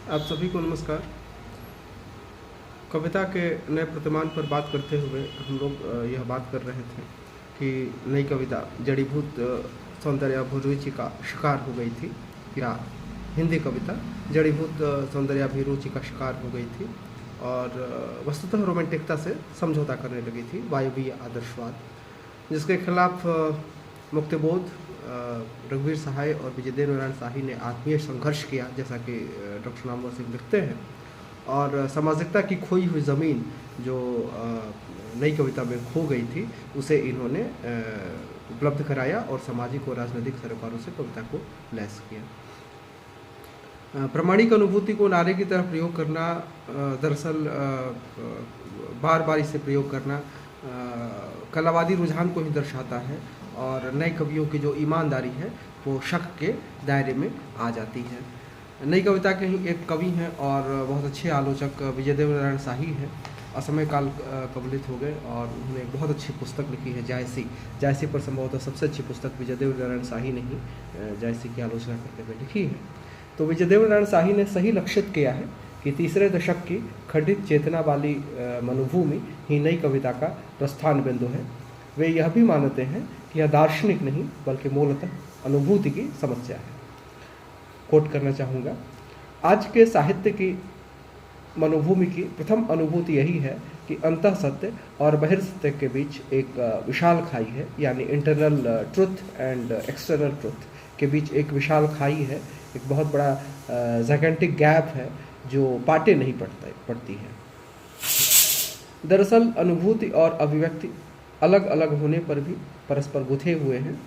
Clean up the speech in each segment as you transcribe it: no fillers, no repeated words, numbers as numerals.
आप सभी को नमस्कार। कविता के नए प्रतिमान पर बात करते हुए हम लोग यह बात कर रहे थे कि नई कविता जड़ीभूत सौंदर्याभिरुचि का शिकार हो गई थी, या हिंदी कविता जड़ीभूत सौंदर्याभिरुचि का शिकार हो गई थी और वस्तुतः रोमांटिकता से समझौता करने लगी थी, वायवीय आदर्शवाद, जिसके खिलाफ मुक्तिबोध रघुवीर सहाय और विजयदेव नारायण शाही ने आत्मीय संघर्ष किया, जैसा कि डॉक्टर नामवर सिंह लिखते हैं। और सामाजिकता की खोई हुई ज़मीन जो नई कविता में खो गई थी, उसे इन्होंने उपलब्ध कराया और सामाजिक और राजनीतिक सरोकारों से कविता को लैस किया। प्रामाणिक अनुभूति को नारे की तरफ प्रयोग करना, दरअसल बार बार इसे प्रयोग करना कलावादी रुझान को ही दर्शाता है, और नए कवियों की जो ईमानदारी है वो शक के दायरे में आ जाती है। नई कविता के ही एक कवि हैं और बहुत अच्छे आलोचक विजयदेव नारायण शाही हैं। असमय काल कबलित हो गए और उन्होंने एक बहुत अच्छी पुस्तक लिखी है, जायसी पर संभवतः सबसे अच्छी पुस्तक विजयदेव नारायण शाही ने ही जायसी की आलोचना करते हुए लिखी है। तो विजयदेव नारायण शाही ने सही लक्षित किया है कि तीसरे दशक की खंडित चेतना वाली मनुभूमि ही नई कविता का प्रस्थान बिंदु है। वे यह भी मानते हैं कि यह दार्शनिक नहीं बल्कि मूलतः अनुभूति की समस्या है। कोट करना चाहूँगा, आज के साहित्य की मनोभूमि की प्रथम अनुभूति यही है कि अंतः सत्य और बहिर्सत्य के बीच एक विशाल खाई है, यानी internal truth and external truth के बीच एक विशाल खाई है, एक बहुत बड़ा जैकेंटिक गैप है जो पाटे नहीं पड़ती है। दरअसल अनुभूति और अभिव्यक्ति अलग अलग होने पर भी परस्पर गुथे हुए हैं।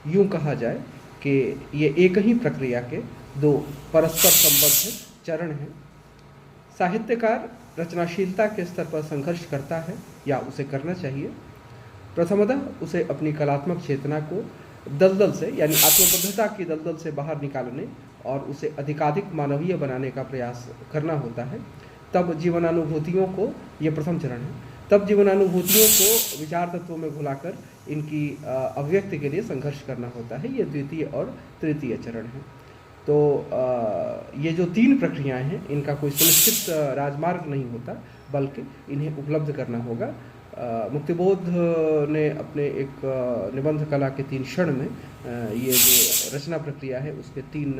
यूँ कहा जाए कि ये एक ही प्रक्रिया के दो परस्पर संबद्ध चरण हैं। साहित्यकार रचनाशीलता के स्तर पर संघर्ष करता है, या उसे करना चाहिए। प्रथमतः उसे अपनी कलात्मक चेतना को दलदल से, यानी आत्मबद्धता की दलदल से बाहर निकालने और उसे अधिकाधिक मानवीय बनाने का प्रयास करना होता है। तब जीवनानुभूतियों को, ये प्रथम चरण है, तब जीवनानुभूतियों को विचार तत्वों में घुलाकर इनकी अभिव्यक्ति के लिए संघर्ष करना होता है। ये द्वितीय और तृतीय चरण है। तो ये जो तीन प्रक्रियाएं हैं, इनका कोई सुनिश्चित राजमार्ग नहीं होता, बल्कि इन्हें उपलब्ध करना होगा। मुक्तिबोध ने अपने एक निबंध कला के 3 क्षण में ये जो रचना प्रक्रिया है उसके 3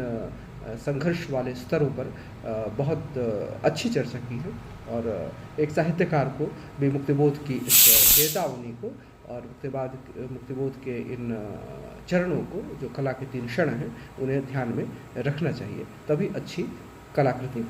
संघर्ष वाले स्तरों पर बहुत अच्छी चर्चा की है, और एक साहित्यकार को भी मुक्तिबोध की इस चेतावनी को और मुक्तिबोध के इन चरणों को, जो कला के 3 क्षण हैं, उन्हें ध्यान में रखना चाहिए, तभी अच्छी कलाकृति